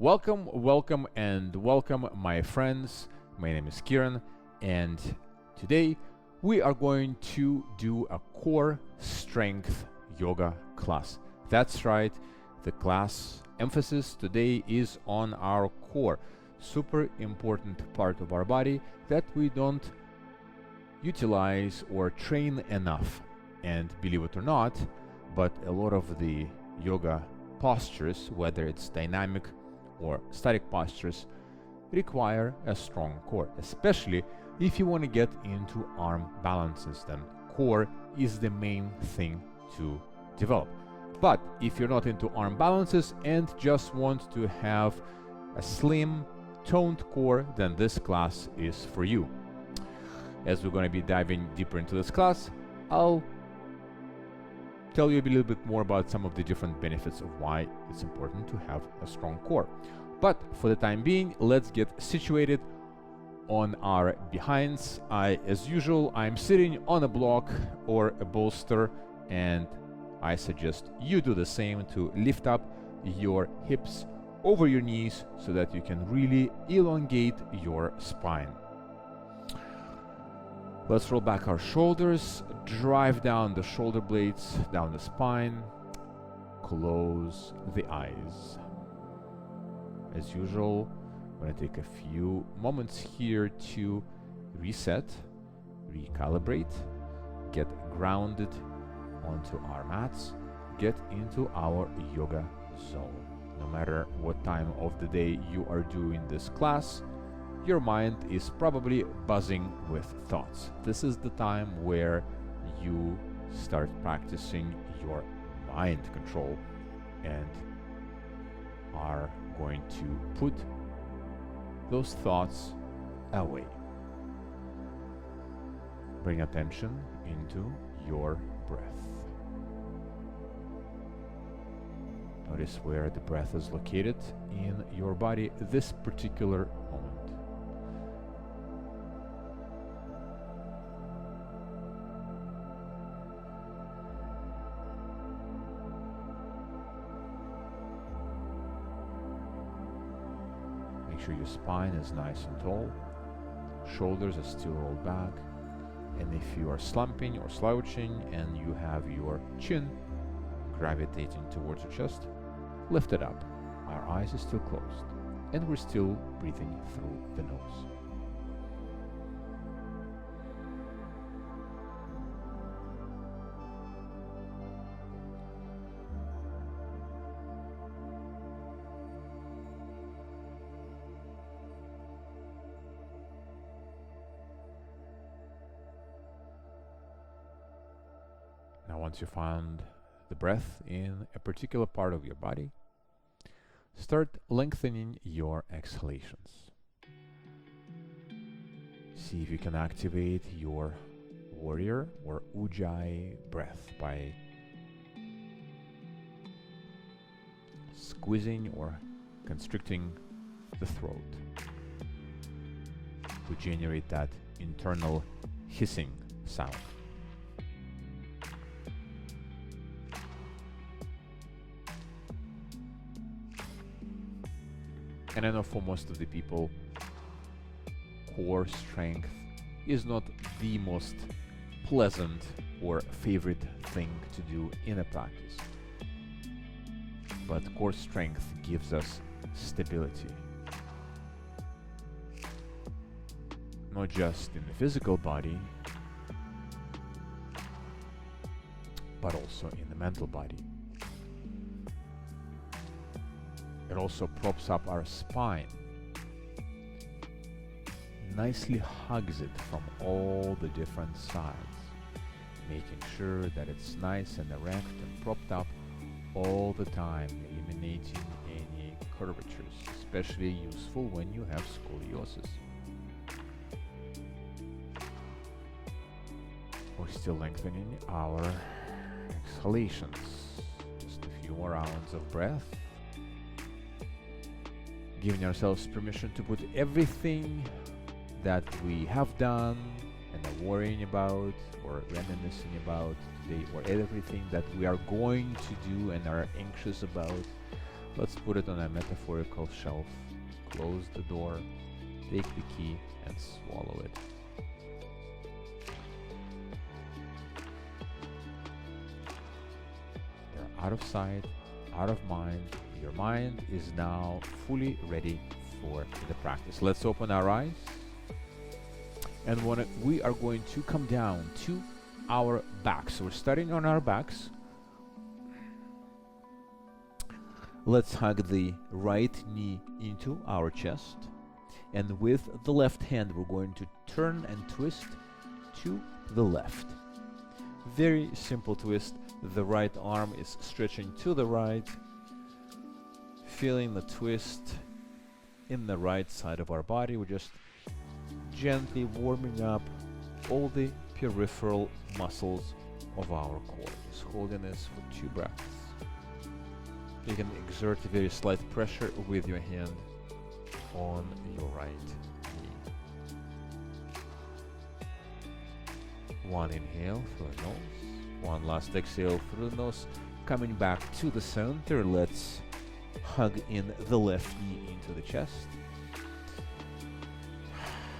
Welcome, welcome, and welcome, my friends. My name is Kieran, and today we are going to do a core strength yoga class. That's right, the class emphasis today is on our core, super important part of our body that we don't utilize or train enough. And believe it or not, but a lot of the yoga postures, whether it's dynamic or static postures, require a strong core, especially if you want to get into arm balances. Then core is the main thing to develop. But if you're not into arm balances and just want to have a slim toned core, then this class is for you. As we're going to be diving deeper into this class, I'll tell you a little bit more about some of the different benefits of why it's important to have a strong core. But for the time being, let's get situated on our behinds. As usual, I'm sitting on a block or a bolster, and I suggest you do the same to lift up your hips over your knees so that you can really elongate your spine. Let's roll back our shoulders, drive down the shoulder blades, down the spine, close the eyes. As usual, I'm going to take a few moments here to reset, recalibrate, get grounded onto our mats, get into our yoga zone. No matter what time of the day you are doing this class, your mind is probably buzzing with thoughts. This is the time where you start practicing your mind control and are going to put those thoughts away. Bring attention into your breath. Notice where the breath is located in your body this particular moment. Make sure your spine is nice and tall, shoulders are still rolled back, and if you are slumping or slouching and you have your chin gravitating towards your chest, lift it up. Our eyes are still closed, and we're still breathing through the nose. Now, once you found the breath in a particular part of your body, start lengthening your exhalations. See if you can activate your warrior or ujjayi breath by squeezing or constricting the throat to generate that internal hissing sound. And I know for most of the people, core strength is not the most pleasant or favorite thing to do in a practice. But core strength gives us stability. Not just in the physical body, but also in the mental body. It also props up our spine, nicely hugs it from all the different sides, making sure that it's nice and erect and propped up all the time, eliminating any curvatures, especially useful when you have scoliosis. We're still lengthening our exhalations. Just a few more rounds of breath. Giving ourselves permission to put everything that we have done and are worrying about or reminiscing about today, or everything that we are going to do and are anxious about, Let's put it on a metaphorical shelf. Close the door, take the key, and swallow it. You're out of sight, out of mind. Your mind is now fully ready for the practice. Let's open our eyes. And we are going to come down to our backs. So we're starting on our backs. Let's hug the right knee into our chest. And with the left hand, we're going to turn and twist to the left. Very simple twist. The right arm is stretching to the right. Feeling the twist in the right side of our body. We're just gently warming up all the peripheral muscles of our core. Just holding this for 2 breaths. You can exert a very slight pressure with your hand on your right knee. 1 inhale through the nose. 1 last exhale through the nose. Coming back to the center, let's hug in the left knee into the chest.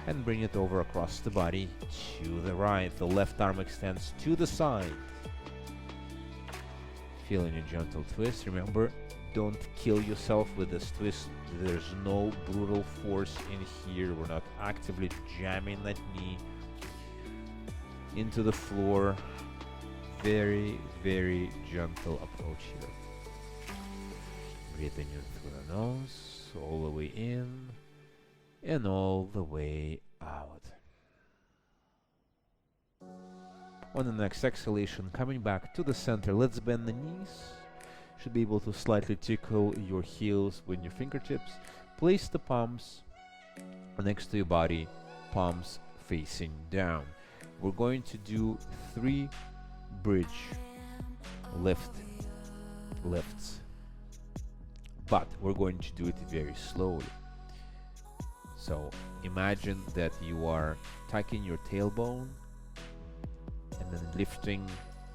And bring it over across the body to the right. The left arm extends to the side. Feeling a gentle twist. Remember, don't kill yourself with this twist. There's no brutal force in here. We're not actively jamming that knee into the floor. Very, very gentle approach here. Breathing in through the nose, all the way in, and all the way out. On the next exhalation, coming back to the center, let's bend the knees. Should be able to slightly tickle your heels with your fingertips. Place the palms next to your body, palms facing down. We're going to do 3 bridge lifts, but we're going to do it very slowly. So imagine that you are tucking your tailbone and then lifting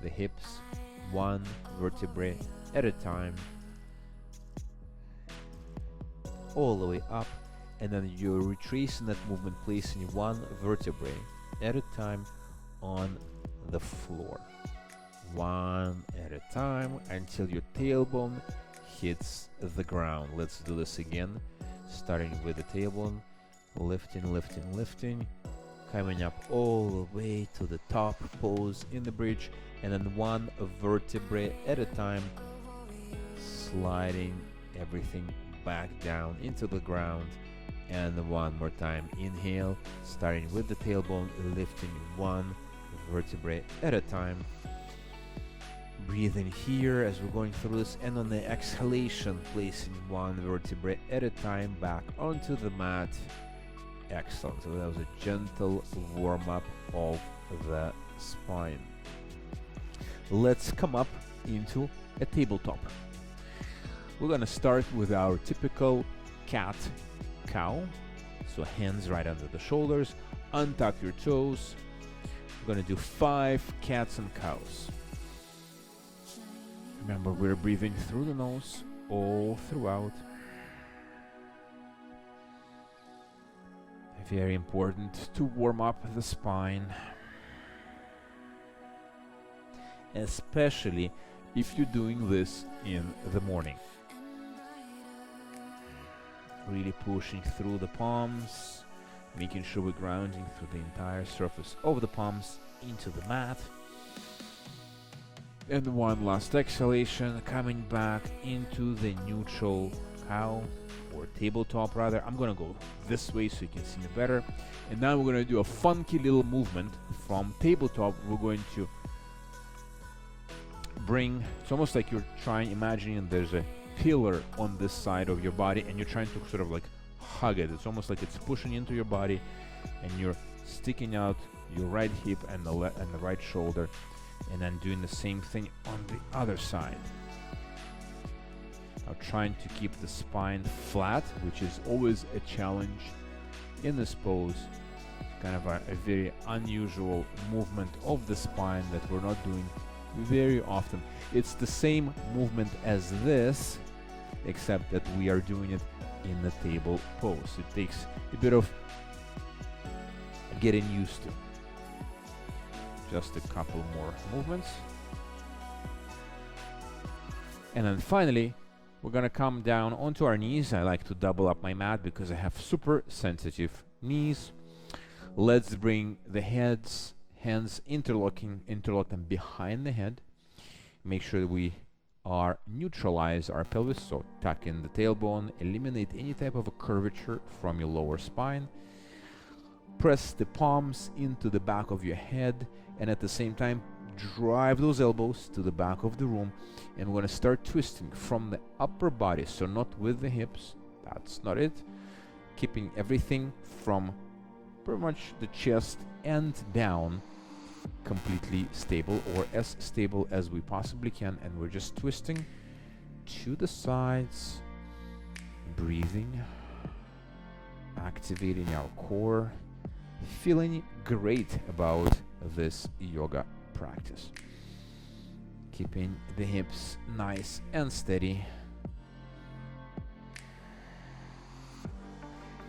the hips 1 vertebrae at a time, all the way up, and then you're retracing that movement, placing 1 vertebrae at a time on the floor. 1 at a time until your tailbone hits the ground. Let's do this again, starting with the tailbone, lifting, coming up all the way to the top pose in the bridge, and then 1 vertebrae at a time, sliding everything back down into the ground. And 1 more time, inhale, starting with the tailbone, lifting 1 vertebrae at a time. Breathing here as we're going through this, and on the exhalation, placing 1 vertebrae at a time back onto the mat. Excellent. So that was a gentle warm-up of the spine. Let's come up into a tabletop. We're going to start with our typical cat-cow. So hands right under the shoulders, untuck your toes. We're going to do 5 cats and cows. Remember, we're breathing through the nose all throughout. Very important to warm up the spine, especially if you're doing this in the morning. Really pushing through the palms, making sure we're grounding through the entire surface of the palms into the mat. And 1 last exhalation, coming back into the neutral cow, or tabletop rather. I'm gonna go this way so you can see me better. And now we're gonna do a funky little movement from tabletop. We're going to bring, it's almost like you're imagining there's a pillar on this side of your body and you're trying to sort of like hug it. It's almost like it's pushing into your body and you're sticking out your right hip and the right shoulder, and then doing the same thing on the other side. Now trying to keep the spine flat, which is always a challenge in this pose. Kind of a very unusual movement of the spine that we're not doing very often. It's the same movement as this, except that we are doing it in the table pose. It takes a bit of getting used to. Just a couple more movements. And then finally, we're gonna come down onto our knees. I like to double up my mat because I have super sensitive knees. Let's bring the hands interlock them behind the head. Make sure that we neutralize our pelvis, so tuck in the tailbone, eliminate any type of a curvature from your lower spine. Press the palms into the back of your head, and at the same time drive those elbows to the back of the room. And we're going to start twisting from the upper body, so not with the hips, that's not it, keeping everything from pretty much the chest and down completely stable, or as stable as we possibly can. And we're just twisting to the sides, breathing, activating our core, feeling great about this yoga practice. Keeping the hips nice and steady.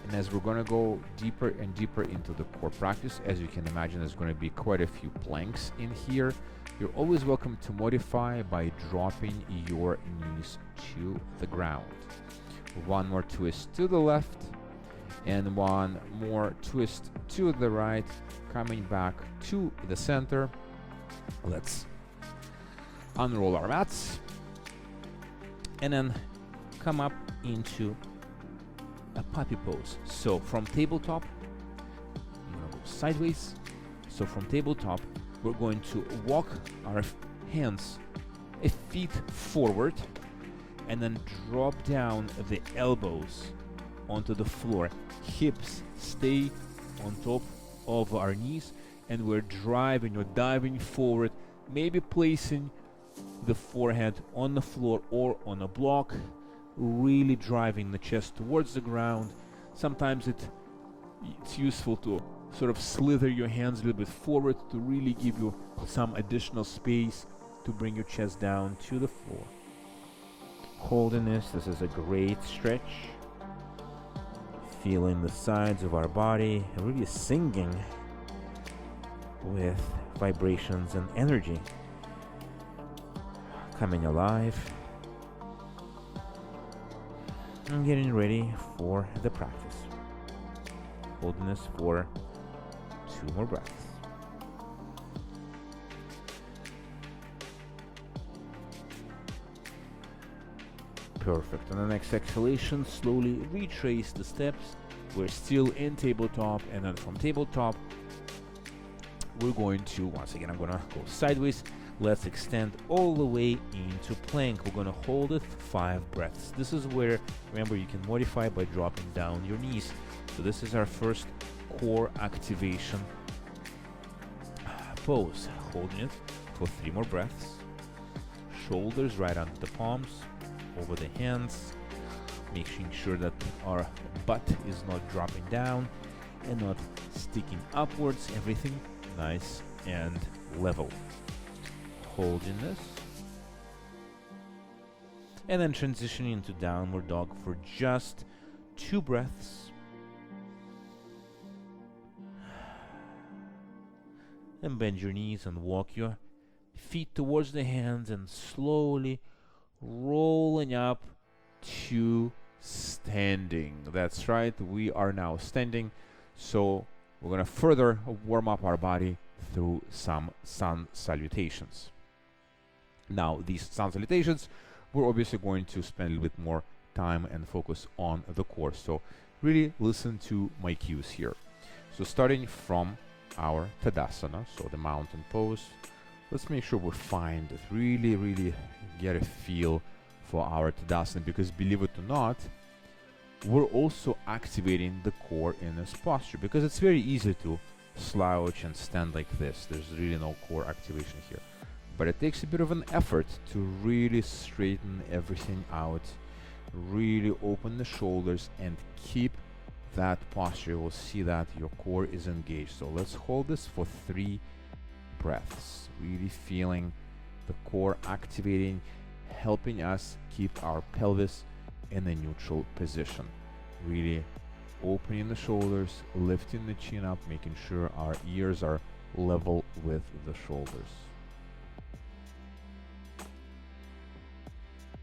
And as we're going to go deeper and deeper into the core practice, as you can imagine, there's going to be quite a few planks in here. You're always welcome to modify by dropping your knees to the ground. One more twist to the left, and one more twist to the right, coming back to the center. Let's unroll our mats and then come up into a puppy pose. So from tabletop, I'm gonna go sideways. So from tabletop, we're going to walk our hands a feet forward and then drop down the elbows onto the floor. Hips stay on top of our knees, and we're driving or diving forward, maybe placing the forehead on the floor or on a block, really driving the chest towards the ground. Sometimes it's useful to sort of slither your hands a little bit forward to really give you some additional space to bring your chest down to the floor. Holding this is a great stretch. Feeling the sides of our body, and really singing with vibrations and energy. Coming alive. And getting ready for the practice. Holding this for 2 more breaths. Perfect. On the next exhalation, slowly retrace the steps. We're still in tabletop, and then from tabletop, we're going to, once again, I'm going to go sideways. Let's extend all the way into plank. We're going to hold it 5 breaths. This is where, remember, you can modify by dropping down your knees. So this is our first core activation pose. Holding it for 3 more breaths. Shoulders right under the palms, over the hands, making sure that our butt is not dropping down and not sticking upwards. Everything nice and level. Holding this, and then transitioning into downward dog for just 2 breaths. And bend your knees and walk your feet towards the hands, and slowly rolling up to standing. That's right, we are now standing. So we're going to further warm up our body through some sun salutations. Now, these sun salutations, we're obviously going to spend a little bit more time and focus on the core. So really listen to my cues here. So starting from our Tadasana, so the mountain pose, let's make sure we find it, really get a feel for our Tadasana, because believe it or not, we're also activating the core in this posture, because it's very easy to slouch and stand like this. There's really no core activation here, but it takes a bit of an effort to really straighten everything out, really open the shoulders and keep that posture. You'll see that your core is engaged. So let's hold this for 3 breaths, really feeling the core activating, helping us keep our pelvis in a neutral position. Really opening the shoulders, lifting the chin up, making sure our ears are level with the shoulders.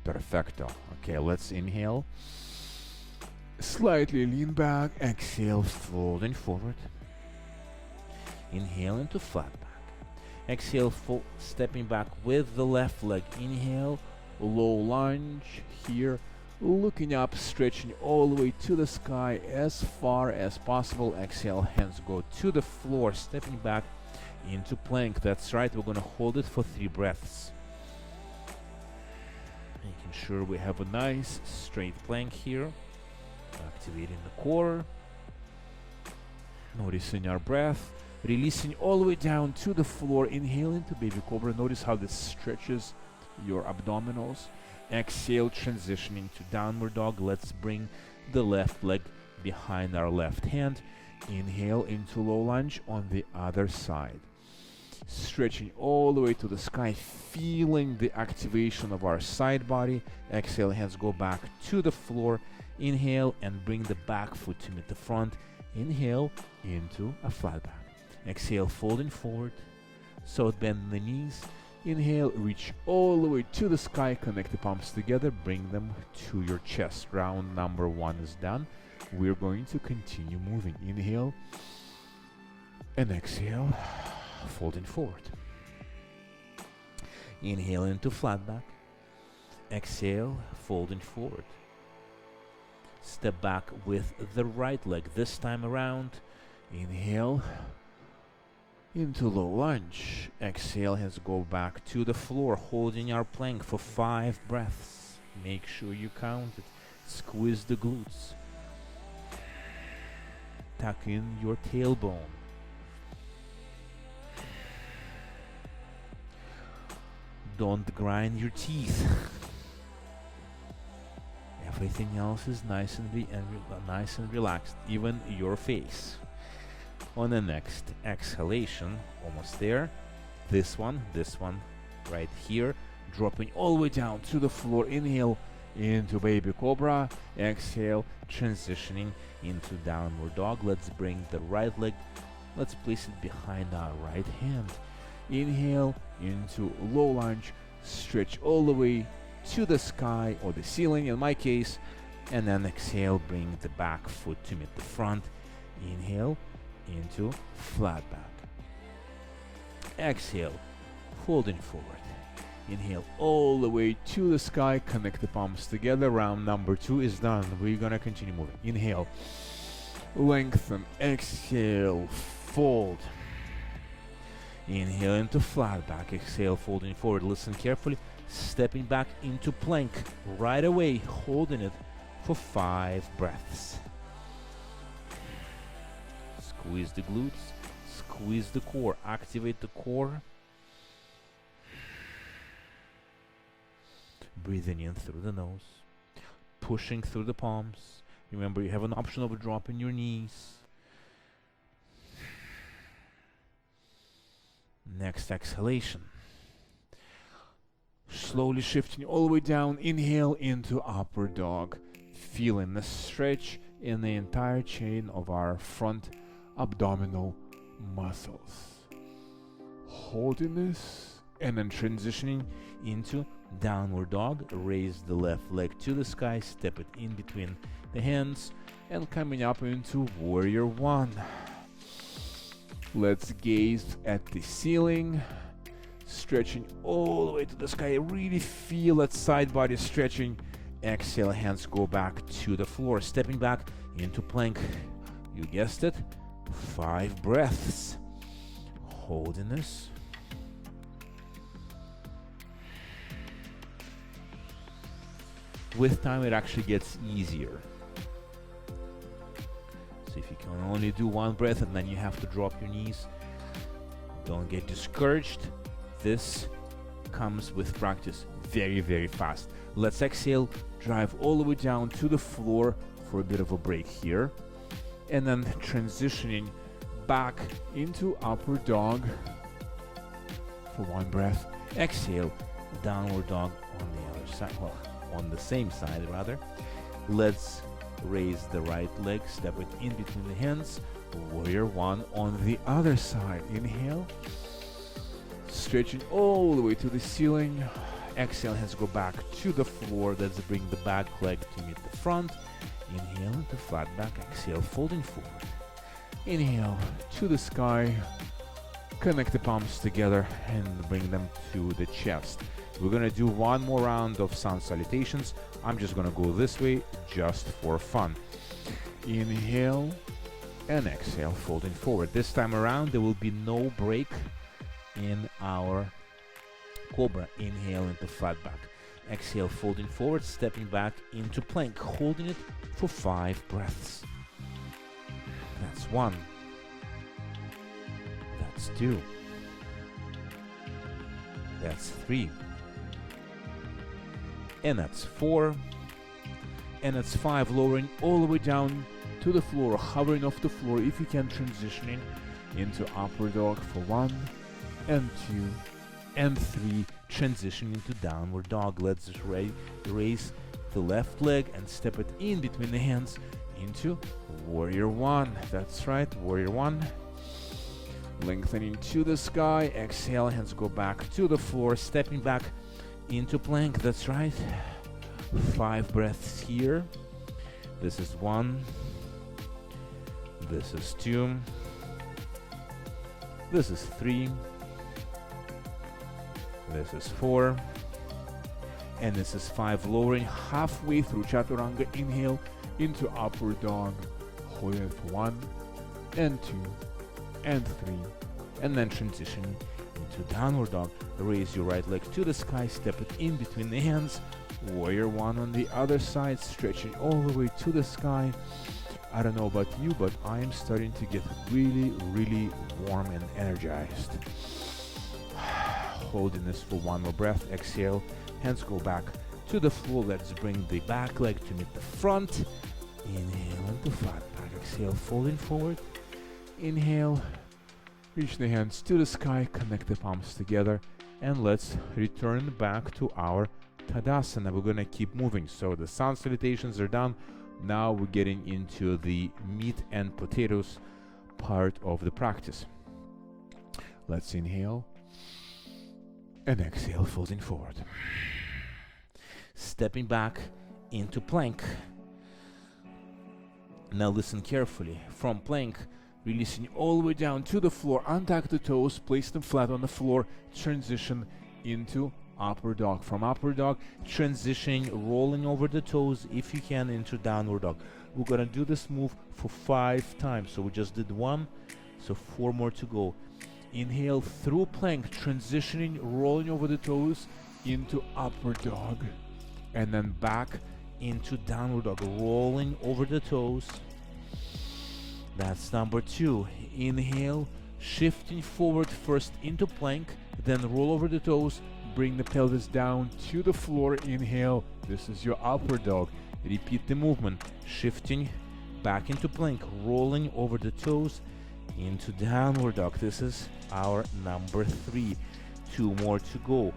Perfecto. Okay, let's inhale. Slightly lean back. Exhale, folding forward. Inhale into flat back. Exhale, stepping back with the left leg. Inhale, low lunge here. Looking up, stretching all the way to the sky as far as possible. Exhale, hands go to the floor, stepping back into plank. That's right, we're going to hold it for 3 breaths. Making sure we have a nice straight plank here. Activating the core. Noticing our breath. Releasing all the way down to the floor. Inhale into baby cobra. Notice how this stretches your abdominals. Exhale, transitioning to downward dog. Let's bring the left leg behind our left hand. Inhale into low lunge on the other side. Stretching all the way to the sky, feeling the activation of our side body. Exhale, hands go back to the floor. Inhale and bring the back foot to meet the front. Inhale into a flat back. Exhale, folding forward. So bend the knees. Inhale, reach all the way to the sky, connect the palms together, bring them to your chest. Round number 1 is done. We're going to continue moving. Inhale and exhale, folding forward. Inhale into flat back. Exhale, folding forward. Step back with the right leg this time around. Inhale into low lunge. Exhale, hands go back to the floor, holding our plank for 5 breaths. Make sure you count it. Squeeze the glutes. Tuck in your tailbone. Don't grind your teeth. Everything else is nice and relaxed, even your face. On the next exhalation, almost there. This one right here, dropping all the way down to the floor. Inhale into baby cobra. Exhale, transitioning into downward dog. Let's bring the right leg, let's place it behind our right hand. Inhale into low lunge, stretch all the way to the sky or the ceiling in my case, and then exhale, bring the back foot to meet the front. Inhale into flat back. Exhale, folding forward. Inhale all the way to the sky, connect the palms together. Round number 2 is done. We're gonna continue moving. Inhale, lengthen. Exhale, fold. Inhale into flat back. Exhale, folding forward. Listen carefully. Stepping back into plank right away, holding it for 5 breaths. Squeeze the glutes, squeeze the core, activate the core. Breathing in through the nose, pushing through the palms. Remember, you have an option of dropping your knees. Next exhalation. Slowly shifting all the way down. Inhale into upward dog. Feeling the stretch in the entire chain of our front abdominal muscles. Holding this and then transitioning into downward dog. Raise the left leg to the sky, step it in between the hands, and coming up into warrior 1. Let's gaze at the ceiling, stretching all the way to the sky. Really feel that side body stretching. Exhale, hands go back to the floor, stepping back into plank. You guessed it, 5 breaths. Holding this. With time, it actually gets easier. So if you can only do 1 breath and then you have to drop your knees, don't get discouraged. This comes with practice very, very fast. Let's exhale, drive all the way down to the floor for a bit of a break here. And then transitioning back into upward dog for 1 breath. Exhale, downward dog on the other side. Well, on the same side rather. Let's raise the right leg, step it in between the hands. Warrior one on the other side. Inhale, stretching all the way to the ceiling. Exhale, hands go back to the floor. Let's bring the back leg to meet the front. Inhale into flat back. Exhale, folding forward. Inhale to the sky. Connect the palms together and bring them to the chest. We're gonna do one more round of sun salutations. I'm just gonna go this way just for fun. Inhale and exhale, folding forward. This time around, there will be no break in our Cobra. Inhale into flat back. Exhale, folding forward, stepping back into plank, holding it for 5 breaths. That's 1. That's 2. That's 3. And that's 4. And that's 5. Lowering all the way down to the floor, hovering off the floor if you can, transitioning into upward dog for 1 and 2 and 3, transitioning into downward dog. Let's just raise the left leg and step it in between the hands into warrior 1. That's right, warrior 1. Lengthening to the sky. Exhale, hands go back to the floor, stepping back into plank. That's right. 5 breaths here. This is 1. This is 2. This is 3. This is 4. And this is 5. Lowering halfway through chaturanga. Inhale into upward dog. Holding it for 1 and 2 and 3. And then transition into downward dog. Raise your right leg to the sky. Step it in between the hands. Warrior 1 on the other side. Stretching all the way to the sky. I don't know about you, but I am starting to get really, really warm and energized. Holding this for 1 more breath. Exhale. Hands go back to the floor. Let's bring the back leg to meet the front. Inhale into flat back. Exhale, folding forward. Inhale. Reach the hands to the sky. Connect the palms together. And let's return back to our Tadasana. We're going to keep moving. So the sun salutations are done. Now we're getting into the meat and potatoes part of the practice. Let's inhale and exhale, folding forward. Stepping back into plank. Now listen carefully. From plank, releasing all the way down to the floor. Untuck the toes, place them flat on the floor. Transition into upward dog. From upward dog, transitioning, rolling over the toes if you can into downward dog. We're gonna do this move for 5 times. So we just did 1, so 4 more to go. Inhale through plank, transitioning, rolling over the toes into upward dog. And then back into downward dog, rolling over the toes. That's number 2. Inhale, shifting forward first into plank, then roll over the toes. Bring the pelvis down to the floor. Inhale. This is your upward dog. Repeat the movement. Shifting back into plank. Rolling over the toes into downward dog. This is our number 3. 2 more to go.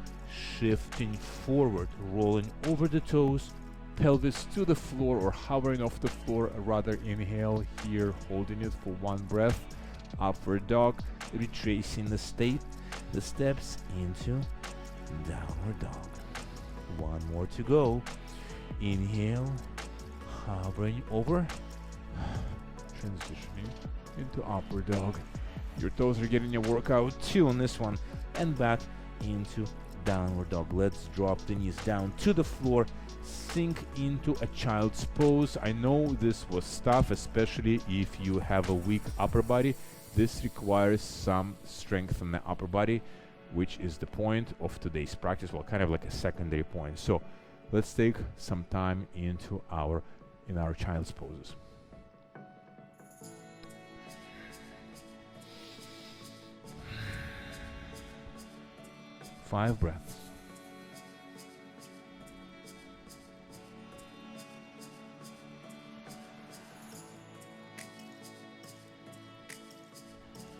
Shifting forward. Rolling over the toes. Pelvis to the floor or hovering off the floor. Rather inhale here. Holding it for 1 breath. Upward dog. Retracing the steps into downward dog. 1 more to go. Inhale, hovering over, transitioning into upward dog. Your toes are getting a workout too on this one. And back into downward dog. Let's drop the knees down to the floor. Sink into a child's pose. I know this was tough, especially if you have a weak upper body. This requires some strength in the upper body, which is the point of today's practice. Well, kind of like a secondary point. So let's take some time into our child's poses. Five breaths.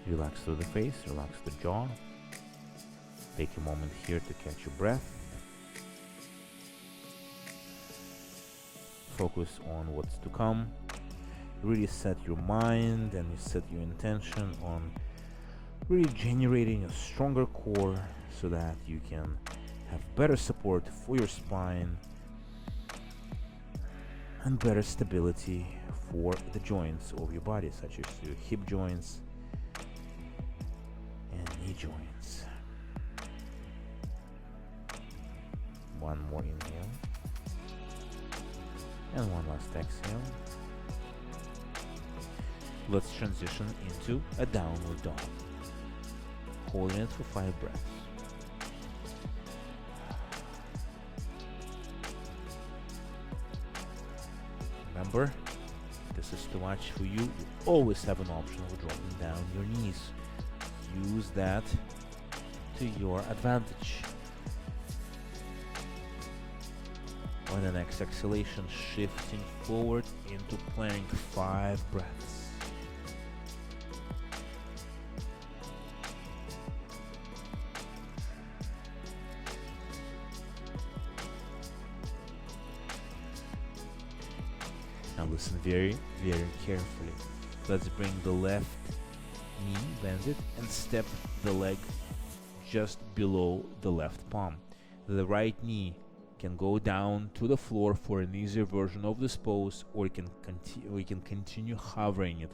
Relax through the face, relax the jaw. Take a moment here to catch your breath. focus on what's to come. Really set your mind and you set your intention on really generating a stronger core so that you can have better support for your spine and better stability for the joints of your body, such as your hip joints and knee joints. One more inhale and one last exhale. Let's transition into a downward dog, holding it for 5 breaths. Remember, if this is too much for you, you always have an option of dropping down your knees. Use that to your advantage. On the next exhalation, shifting forward into plank, 5 breaths. Now listen very, very carefully. Let's bring the left knee, bend it, and step the leg just below the left palm. The right knee can go down to the floor for an easier version of this pose, or we can continue hovering it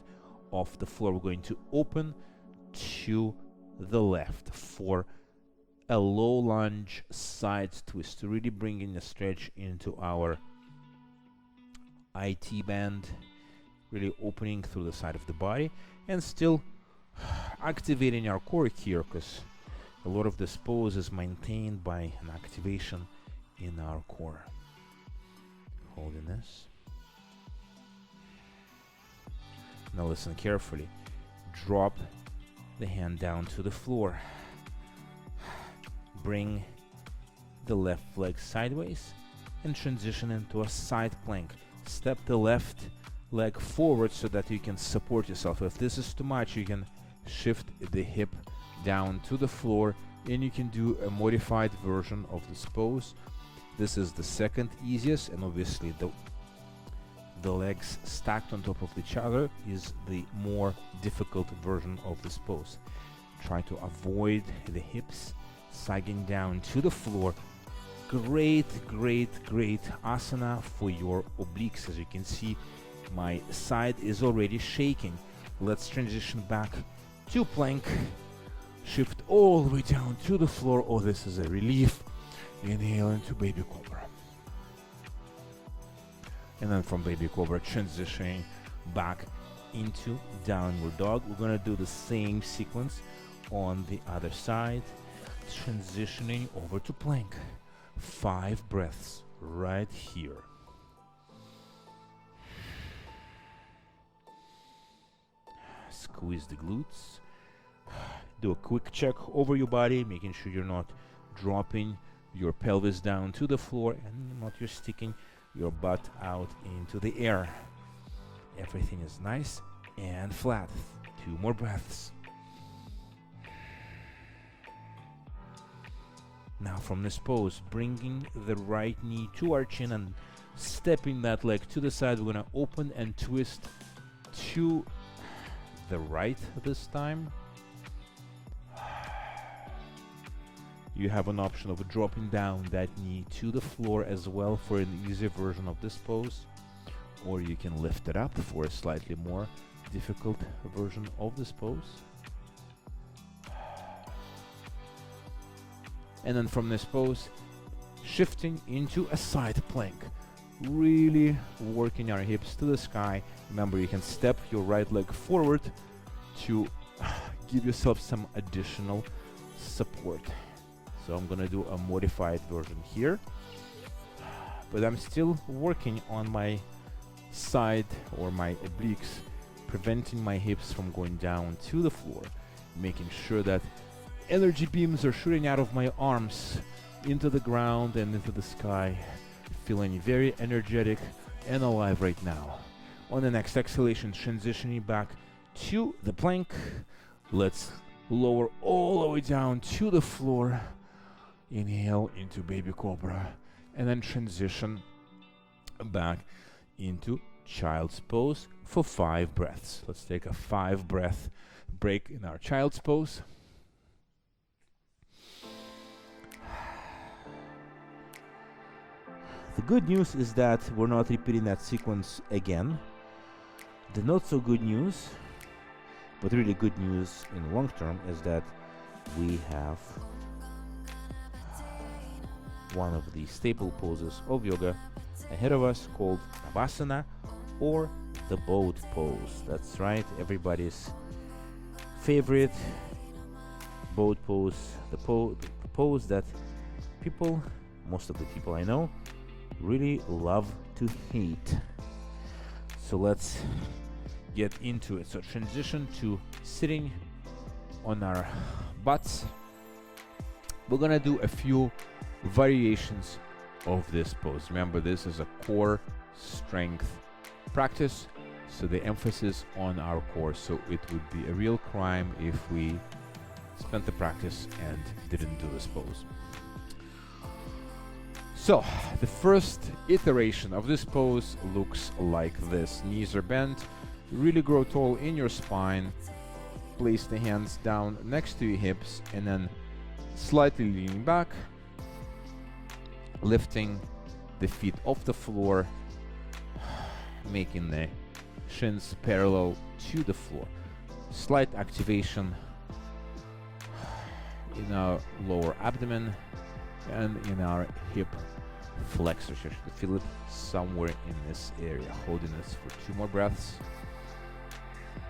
off the floor. We're going to open to the left for a low lunge side twist to really bring in a stretch into our IT band, really opening through the side of the body and still activating our core here, because a lot of this pose is maintained by an activation in our core. Holding this. Now listen carefully. Drop the hand down to the floor. Bring the left leg sideways and transition into a side plank. Step the left leg forward so that you can support yourself. If this is too much, you can shift the hip down to the floor and you can do a modified version of this pose. This is the second easiest, and obviously the legs stacked on top of each other is the more difficult version of this pose. Try to avoid the hips sagging down to the floor. Great asana for your obliques. As you can see, my side is already shaking. Let's transition back to plank. Shift all the way down to the floor. Oh, this is a relief. Inhale into baby cobra. And then from baby cobra, transitioning back into downward dog. We're gonna do the same sequence on the other side. Transitioning over to plank. 5 breaths right here. Squeeze the glutes. Do a quick check over your body, making sure you're not dropping your pelvis down to the floor and not you're sticking your butt out into the air. Everything is nice and flat. 2 more breaths. Now from this pose, bringing the right knee to our chin and stepping that leg to the side, we're going to open and twist to the right this time. You have an option of dropping down that knee to the floor as well for an easier version of this pose, or you can lift it up for a slightly more difficult version of this pose. And then from this pose, shifting into a side plank, really working our hips to the sky. Remember, you can step your right leg forward to give yourself some additional support. So I'm gonna do a modified version here, but I'm still working on my side or my obliques, preventing my hips from going down to the floor, making sure that energy beams are shooting out of my arms into the ground and into the sky. Feeling very energetic and alive right now. On the next exhalation, transitioning back to the plank. Let's lower all the way down to the floor. Inhale into baby cobra and then transition back into child's pose for 5 breaths. Let's take a 5 breath break in our child's pose. The good news is that we're not repeating that sequence again. The not so good news, but really good news in the long term, is that we have one of the staple poses of yoga ahead of us, called Navasana, or the boat pose. That's right, everybody's favorite boat pose, the pose that most of the people I know, really love to hate. So let's get into it. So transition to sitting on our butts. We're gonna do a few variations of this pose. Remember, this is a core strength practice, so the emphasis on our core. So it would be a real crime if we spent the practice and didn't do this pose. So the first iteration of this pose looks like this. Knees are bent, really grow tall in your spine. Place the hands down next to your hips and then slightly leaning back, lifting the feet off the floor, making the shins parallel to the floor. Slight activation in our lower abdomen and in our hip flexors. You should feel it somewhere in this area. Holding this for 2 more breaths.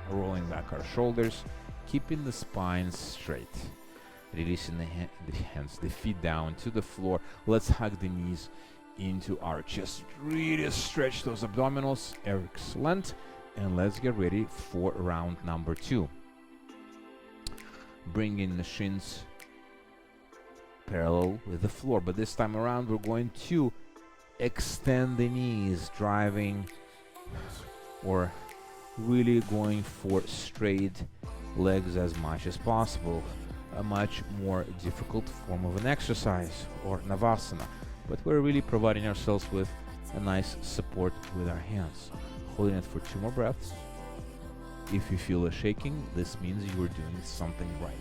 Rolling back our shoulders, keeping the spine straight. Releasing the hands, the feet down to the floor. Let's hug the knees into our chest. Really stretch those abdominals. Excellent. And let's get ready for round number 2. Bring in the shins parallel with the floor, but this time around we're going to extend the knees, driving or really going for straight legs as much as possible. A much more difficult form of an exercise, or Navasana, but we're really providing ourselves with a nice support with our hands. Holding it for 2 more breaths. If you feel a shaking, this means you are doing something right.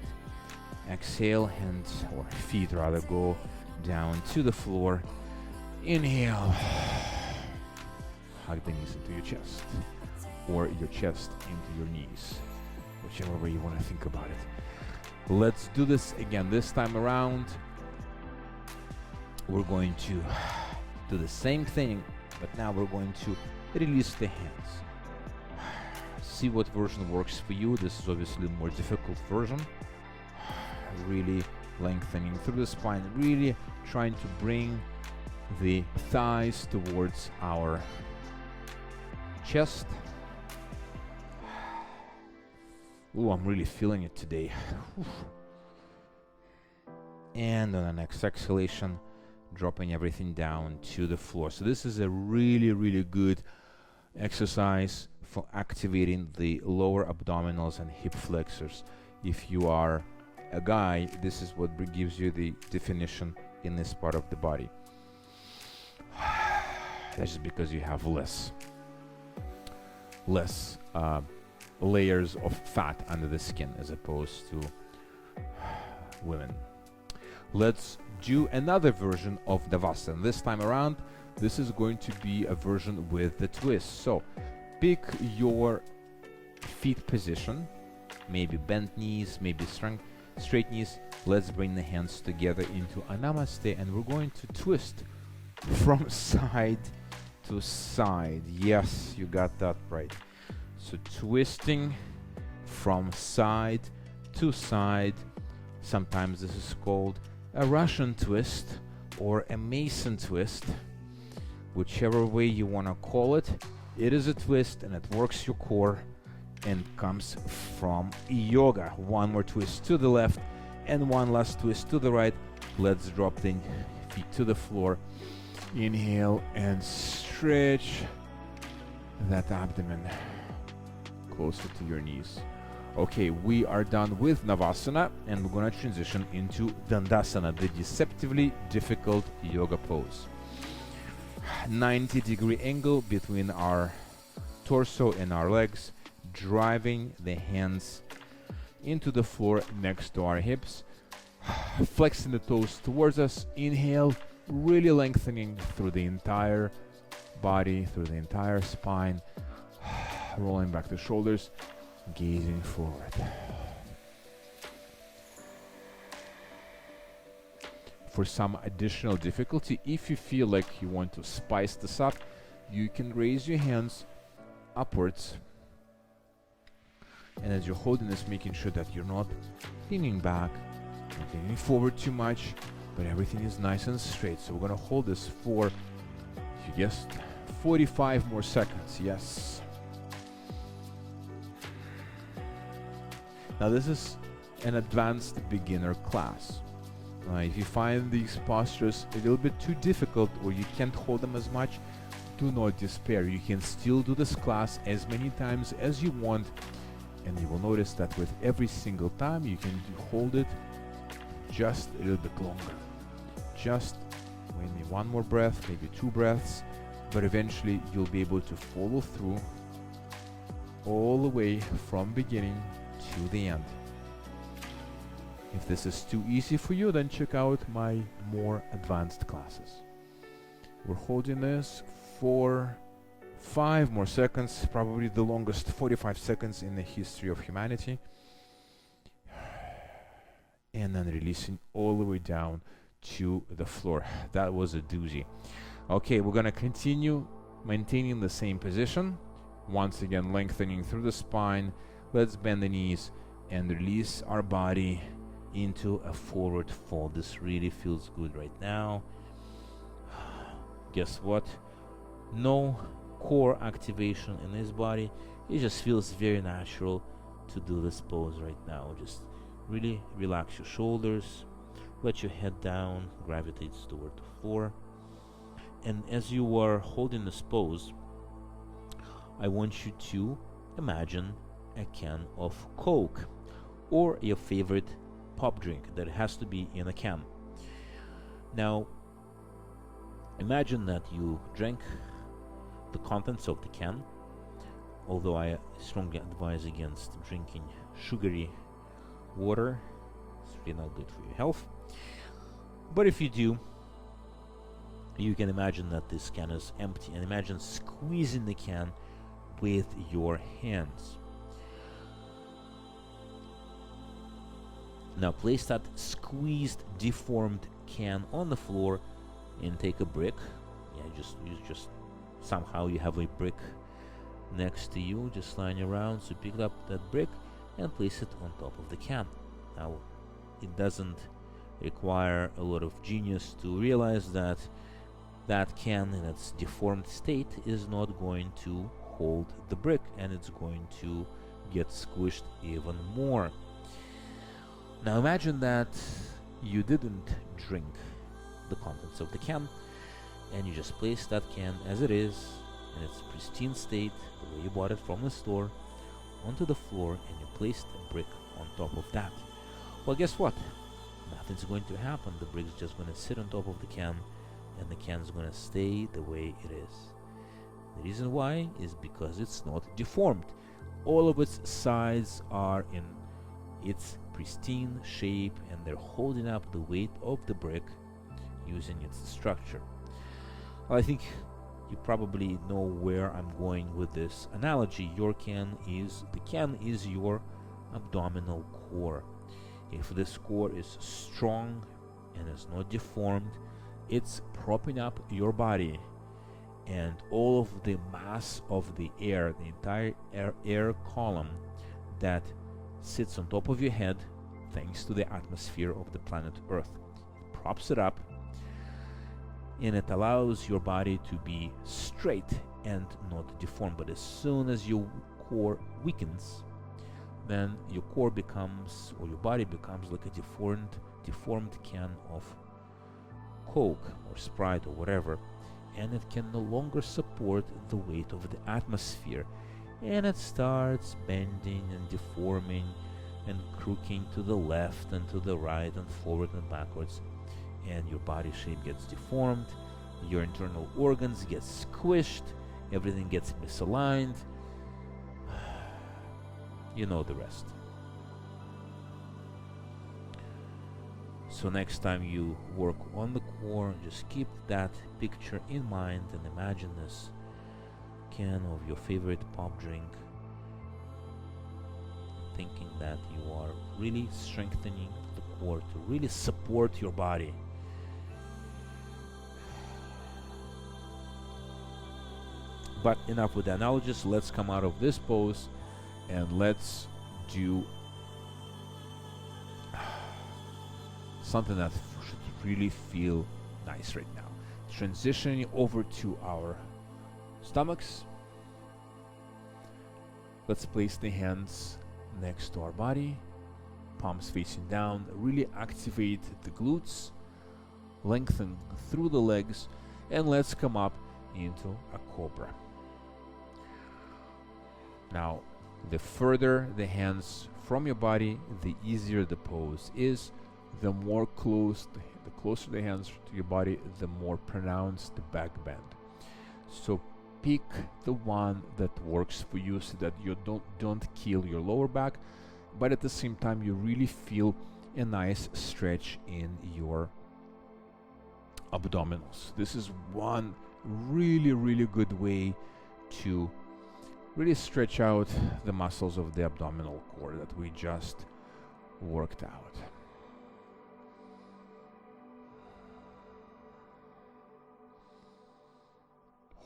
Exhale, hands or feet rather go down to the floor. Inhale. Hug the knees into your chest, or your chest into your knees, whichever way you want to think about it. Let's do this again. This time around, we're going to do the same thing, but now we're going to release the hands. See what version works for you. This is obviously a more difficult version. Really lengthening through the spine, really trying to bring the thighs towards our chest. Ooh, I'm really feeling it today. And on the next exhalation, dropping everything down to the floor. So this is a really, really good exercise for activating the lower abdominals and hip flexors. If you are a guy, this is what gives you the definition in this part of the body. That's just because you have less layers of fat under the skin as opposed to women. Let's do another version of Navasana. This time around, this is going to be a version with the twist. So pick your feet position, maybe bent knees, maybe straight knees. Let's bring the hands together into a namaste, and we're going to twist from side to side. Yes, you got that right. So twisting from side to side. Sometimes this is called a Russian twist or a Mason twist. Whichever way you want to call it, it is a twist and it works your core and comes from yoga. One more twist to the left and one last twist to the right. Let's drop the feet to the floor. Inhale and stretch that abdomen closer to your knees. Okay, we are done with Navasana and we're going to transition into Dandasana, the deceptively difficult yoga pose. 90-degree angle between our torso and our legs, driving the hands into the floor next to our hips, flexing the toes towards us. Inhale, really lengthening through the entire body, through the entire spine, rolling back the shoulders, gazing forward. For some additional difficulty, if you feel like you want to spice this up, you can raise your hands upwards, and as you're holding this, making sure that you're not leaning back, not leaning forward too much, but everything is nice and straight. So we're gonna hold this for, you guessed, 45 more seconds. Yes. Now this is an advanced beginner class. If you find these postures a little bit too difficult, or you can't hold them as much, do not despair. You can still do this class as many times as you want, and you will notice that with every single time you can hold it just a little bit longer. Just maybe one more breath, maybe 2 breaths, but eventually you'll be able to follow through all the way from beginning to the end. If this is too easy for you, then check out my more advanced classes. We're holding this for 5 more seconds, probably the longest 45 seconds in the history of humanity. And then releasing all the way down to the floor. That was a doozy. Okay, we're gonna continue maintaining the same position. Once again, lengthening through the spine. Let's bend the knees and release our body into a forward fold. This really feels good right now. Guess what? No core activation in this body. It just feels very natural to do this pose right now. Just really relax your shoulders, let your head down, gravitates toward the floor. And as you are holding this pose, I want you to imagine a can of Coke or your favorite pop drink that has to be in a can. Now, imagine that you drank the contents of the can, although I strongly advise against drinking sugary water. It's really not good for your health. But if you do, you can imagine that this can is empty, and imagine squeezing the can with your hands. Now place that squeezed, deformed can on the floor and take a brick. Just somehow you have a brick next to you, just lying around. So pick up that brick and place it on top of the can. Now, it doesn't require a lot of genius to realize that that can in its deformed state is not going to hold the brick, and it's going to get squished even more. Now imagine that you didn't drink the contents of the can, and you just place that can as it is in its pristine state, the way you bought it from the store, onto the floor, and you placed a brick on top of that. Well, guess what? Nothing's going to happen. The brick's just going to sit on top of the can, and the can's going to stay the way it is. The reason why is because it's not deformed. All of its sides are in its pristine shape, and they're holding up the weight of the brick using its structure. Well, I think you probably know where I'm going with this analogy. The can is your abdominal core. If this core is strong and is not deformed, it's propping up your body, and all of the mass of the air, the entire air column that sits on top of your head, thanks to the atmosphere of the planet Earth, props it up, and it allows your body to be straight and not deformed. But as soon as your core weakens, then your core becomes, or your body becomes, like a deformed can of Coke or Sprite or whatever, and it can no longer support the weight of the atmosphere, and it starts bending and deforming and crooking to the left and to the right and forward and backwards, and your body shape gets deformed, Your internal organs get squished, everything gets misaligned. You know the rest. So next time you work on the core, just keep that picture in mind and imagine this can of your favorite pop drink, thinking that you are really strengthening the core to really support your body. But enough with the analogies, let's come out of this pose and let's do something that should really feel nice right now. Transitioning over to our stomachs. Let's place the hands next to our body, palms facing down. Really activate the glutes, lengthen through the legs, and let's come up into a cobra. Now, the further the hands from your body, the easier the pose is. The more close, the closer the hands to your body, the more pronounced the back bend. So pick the one that works for you, so that you don't kill your lower back, but at the same time you really feel a nice stretch in your abdominals. This is one really good way to really stretch out the muscles of the abdominal core that we just worked out.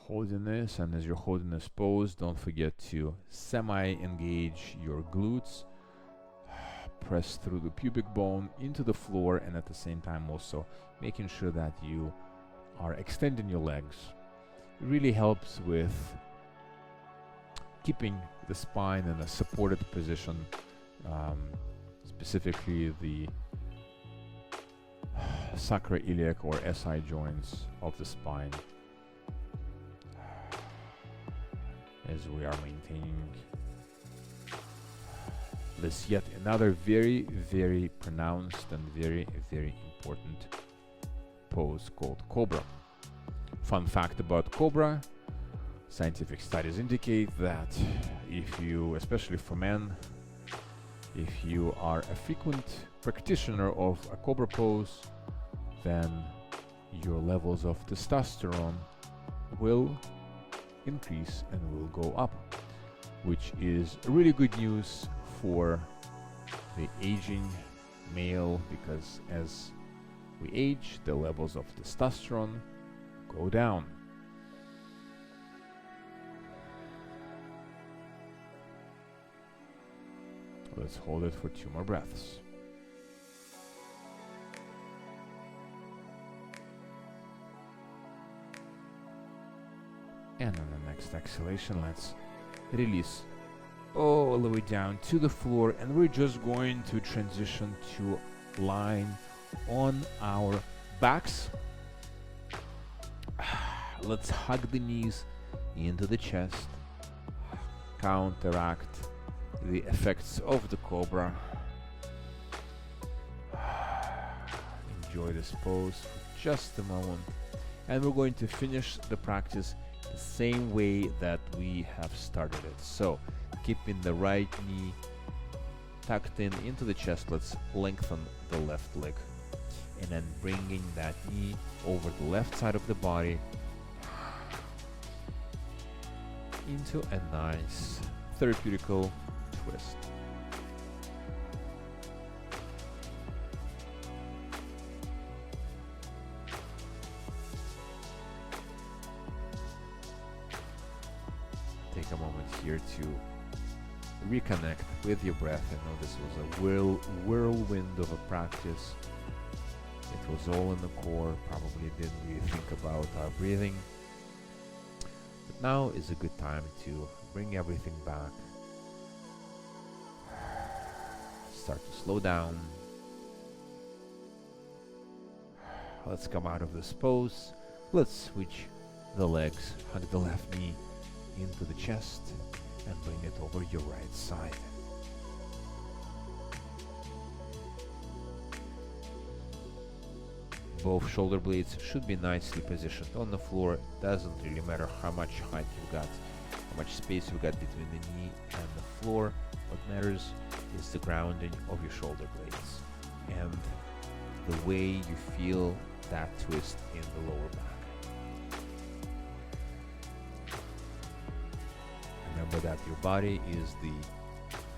Holding this, and as you're holding this pose, don't forget to semi-engage your glutes. Press through the pubic bone into the floor, and at the same time also making sure that you are extending your legs. It really helps with keeping the spine in a supported position, specifically the sacroiliac or SI joints of the spine, as we are maintaining this yet another very pronounced and very important pose called Cobra. Fun fact about Cobra: scientific studies indicate that if you, especially for men, if you are a frequent practitioner of a Cobra pose, then your levels of testosterone will increase and will go up, which is really good news for the aging male, because as we age, the levels of testosterone go down. Let's hold it for 2 more breaths. And on the next exhalation, let's release all the way down to the floor, and we're just going to transition to lying on our backs. Let's hug the knees into the chest, counteract the effects of the Cobra. Enjoy this pose for just a moment, and we're going to finish the practice the same way that we have started it. So keeping the right knee tucked in into the chest, let's lengthen the left leg, and then bringing that knee over the left side of the body into a nice therapeutical twist. Take a moment here to reconnect with your breath. I know this was a whirlwind of a practice. It was all in the core, probably didn't really think about our breathing. But now is a good time to bring everything back. Start to slow down. Let's come out of this pose. Let's switch the legs, hug the left knee into the chest, and bring it over your right side. Both shoulder blades should be nicely positioned on the floor. Doesn't really matter how much height you've got, how much space you've got between the knee and the floor. What matters is the grounding of your shoulder blades and the way you feel that twist in the lower back. Remember that your body is the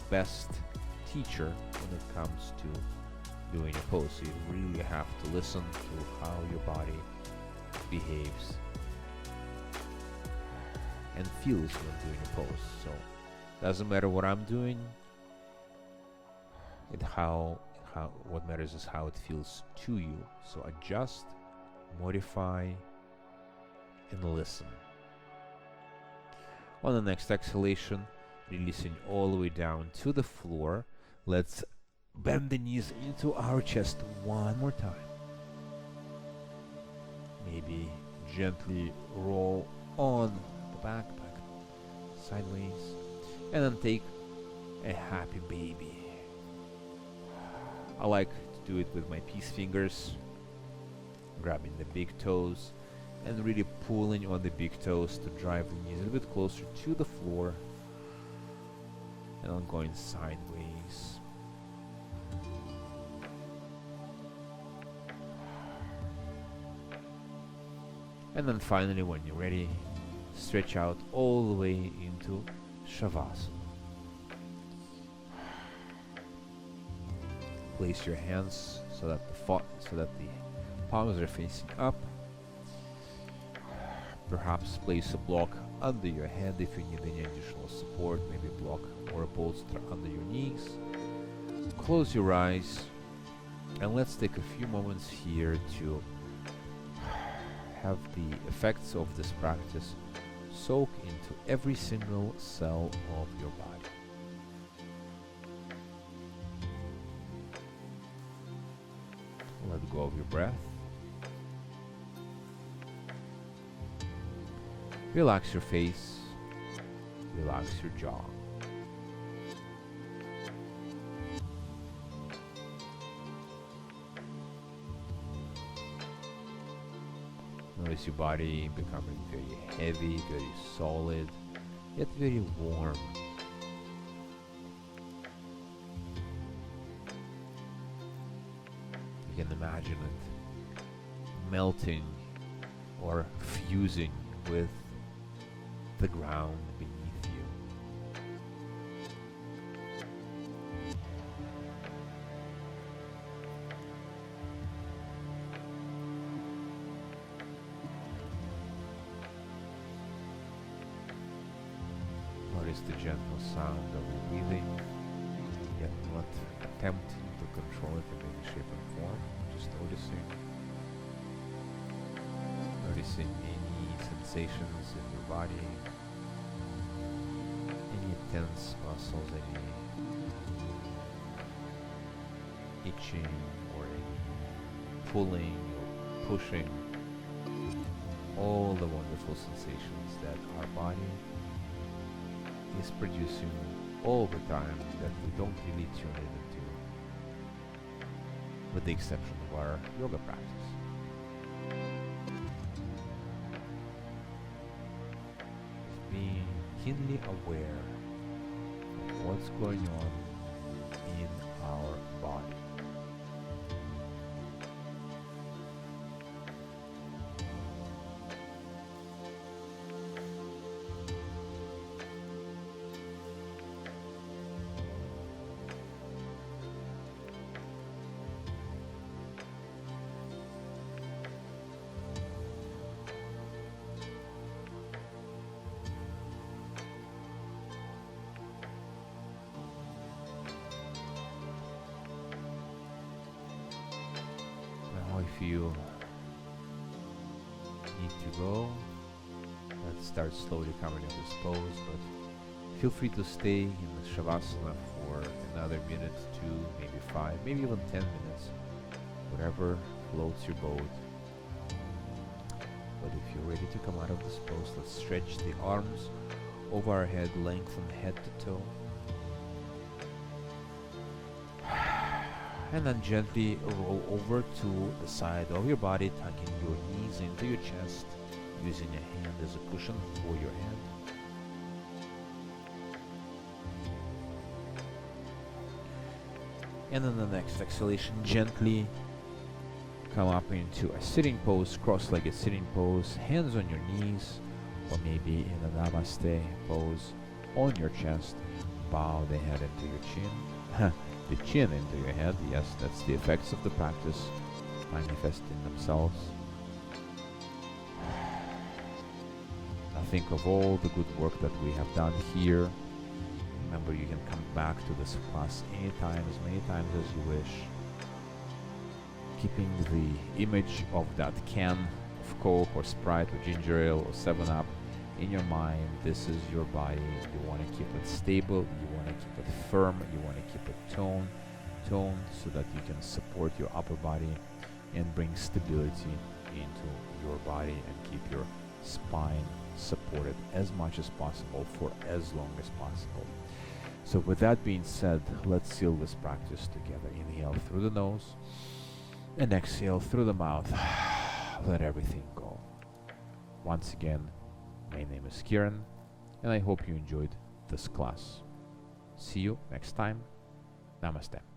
best teacher when it comes to doing a pose. So you really have to listen to how your body behaves and feels when doing a pose. So doesn't matter what I'm doing, what matters is how it feels to you. So adjust, modify, and listen. On the next exhalation, releasing all the way down to the floor, let's bend the knees into our chest one more time. Maybe gently roll on the back sideways, and then take a happy baby. I like to do it with my peace fingers, grabbing the big toes and really pulling on the big toes to drive the knees a little bit closer to the floor, and I'm going sideways. And then finally, when you're ready, stretch out all the way into Shavasana. Place your hands so that the palms are facing up. Perhaps place a block under your head if you need any additional support, maybe a block or a bolster under your knees. Close your eyes and let's take a few moments here to have the effects of this practice soak into every single cell of your body. Let go of your breath. Relax your face. Relax your jaw. Notice your body becoming very heavy, very solid, yet very warm. You can imagine it melting or fusing with the ground beneath you. Notice the gentle sound of your breathing, yet not attempting to control it in any shape or form, just noticing. Noticing any sensations in your body, any tense muscles, any itching or any pulling or pushing, all the wonderful sensations that our body is producing all the time that we don't really tune into, with the exception of our yoga practice. Being keenly aware of what's going on in our body. If you need to go, let's start slowly coming into this pose, but feel free to stay in the Shavasana for another minute, 2, maybe 5, maybe even 10 minutes, whatever floats your boat. But if you're ready to come out of this pose, let's stretch the arms over our head, lengthen head to toe. And then gently roll over to the side of your body, tucking your knees into your chest, using your hand as a cushion for your head. And then the next exhalation, gently come up into a sitting pose, cross-legged sitting pose, hands on your knees, or maybe in a namaste pose on your chest. Bow the head into your chin, the chin into your head. Yes, that's the effects of the practice manifesting themselves. Now think of all the good work that we have done here. Remember, you can come back to this class anytime, as many times as you wish. Keeping the image of that can of Coke or Sprite or ginger ale or 7-Up in your mind. This is your body. You want to keep it stable, you want to keep it firm, you want to keep it toned so that you can support your upper body and bring stability into your body and keep your spine supported as much as possible for as long as possible. So with that being said, let's seal this practice together. Inhale through the nose and exhale through the mouth. Let everything go. Once again, my name is Kieran, and I hope you enjoyed this class. See you next time. Namaste.